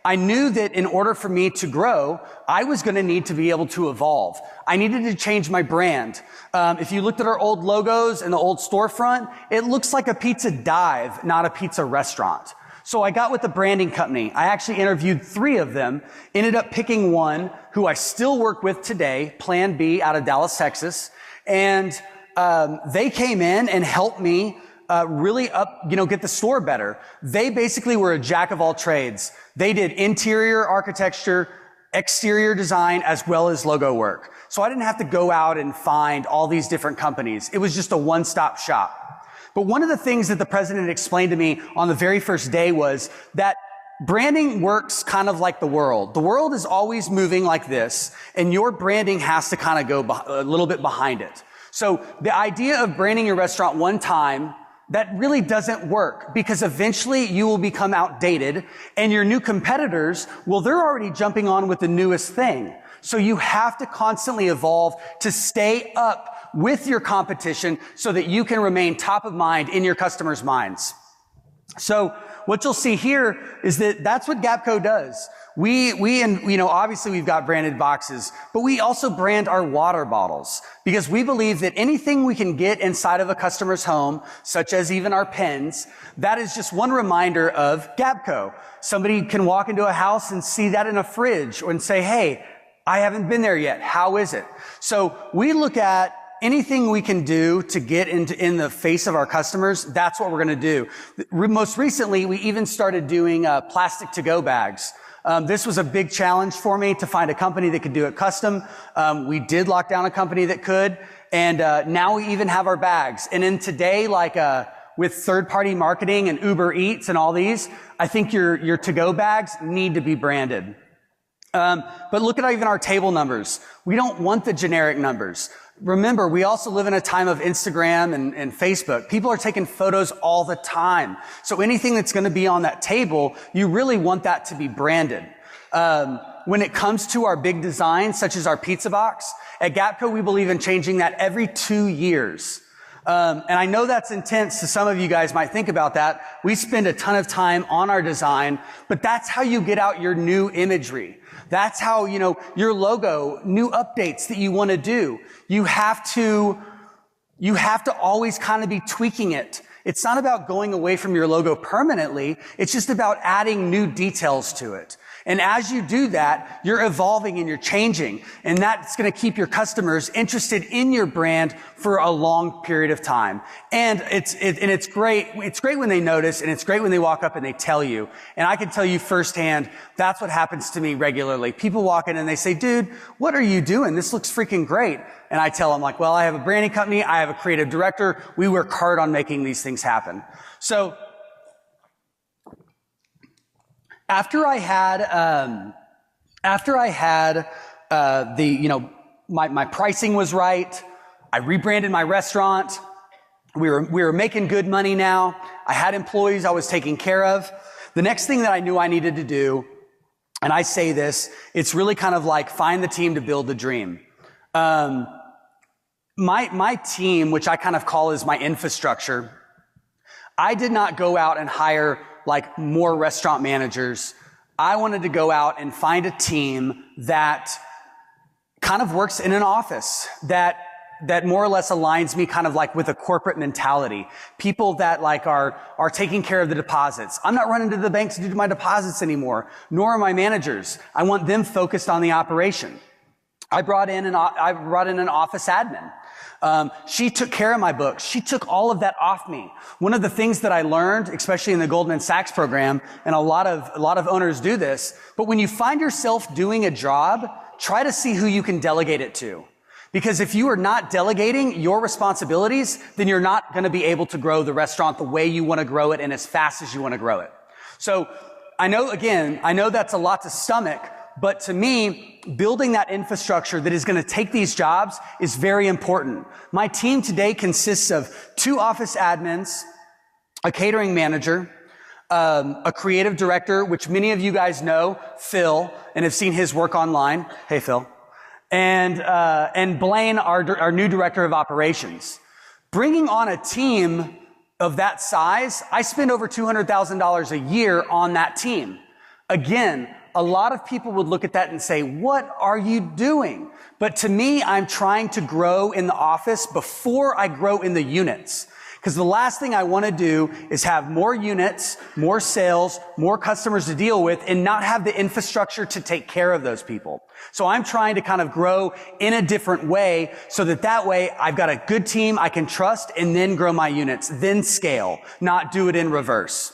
I knew that in order for me to grow, I was going to need to be able to evolve. I needed to change my brand. If you looked at our old logos and the old storefront, it looks like a pizza dive, not a pizza restaurant. So I got with the branding company. I actually interviewed 3 of them, ended up picking one who I still work with today, Plan B out of Dallas, Texas. And they came in and helped me really get the store better. They basically were a jack of all trades. They did interior architecture, exterior design, as well as logo work. So I didn't have to go out and find all these different companies. It was just a one-stop shop. But one of the things that the president explained to me on the very first day was that branding works kind of like the world. The world is always moving like this, and your branding has to kind of go a little bit behind it. So the idea of branding your restaurant one time, that really doesn't work, because eventually you will become outdated, and your new competitors, well, they're already jumping on with the newest thing. So you have to constantly evolve to stay up with your competition so that you can remain top of mind in your customers' minds. So what you'll see here is that that's what Gapco does. Obviously we've got branded boxes, but we also brand our water bottles, because we believe that anything we can get inside of a customer's home, such as even our pens, that is just one reminder of Gapco. Somebody can walk into a house and see that in a fridge and say, hey, I haven't been there yet. How is it? So we look at anything we can do to get in the face of our customers. That's what we're going to do. Most recently, we even started doing plastic to-go bags. This was a big challenge for me to find a company that could do it custom. We did lock down a company that could, and now we even have our bags. And in today, with third-party marketing and Uber Eats and all these, I think your to-go bags need to be branded. But look at even our table numbers. We don't want the generic numbers. Remember, we also live in a time of Instagram and Facebook. People are taking photos all the time. So anything that's going to be on that table, you really want that to be branded. When it comes to our big designs, such as our pizza box, at Gapco, we believe in changing that every 2 years. And I know that's intense to some of you guys might think about that. We spend a ton of time on our design, but that's how you get out your new imagery. That's how, your logo, new updates that you want to do. You have to always kind of be tweaking it. It's not about going away from your logo permanently. It's just about adding new details to it. And as you do that, you're evolving and you're changing. And that's going to keep your customers interested in your brand for a long period of time. And it's great. It's great when they notice, and it's great when they walk up and they tell you. And I can tell you firsthand, that's what happens to me regularly. People walk in and they say, dude, what are you doing? This looks freaking great. And I tell them, well, I have a branding company. I have a creative director. We work hard on making these things happen. So after I had my pricing was right, I rebranded my restaurant. We were making good money now. I had employees I was taking care of. The next thing that I knew I needed to do, and I say this, it's really kind of like find the team to build the dream. My team, which I kind of call as my infrastructure, I did not go out and hire more restaurant managers. I wanted to go out and find a team that kind of works in an office, that more or less aligns me kind of with a corporate mentality. People that are taking care of the deposits. I'm not running to the bank to do my deposits anymore, nor are my managers. I want them focused on the operation. I brought in an office admin. She took care of my books. She took all of that off me. One of the things that I learned, especially in the Goldman Sachs program, and a lot of owners do this, but when you find yourself doing a job, try to see who you can delegate it to. Because if you are not delegating your responsibilities, then you're not going to be able to grow the restaurant the way you want to grow it and as fast as you want to grow it. So I know that's a lot to stomach, but to me, building that infrastructure that is going to take these jobs is very important. My team today consists of 2 office admins, a catering manager, a creative director, which many of you guys know, Phil, and have seen his work online. Hey, Phil. And Blaine, our new director of operations. Bringing on a team of that size, I spend over $200,000 a year on that team. Again, a lot of people would look at that and say, what are you doing? But to me, I'm trying to grow in the office before I grow in the units. Because the last thing I want to do is have more units, more sales, more customers to deal with, and not have the infrastructure to take care of those people. So I'm trying to kind of grow in a different way so that way I've got a good team I can trust and then grow my units, then scale, not do it in reverse.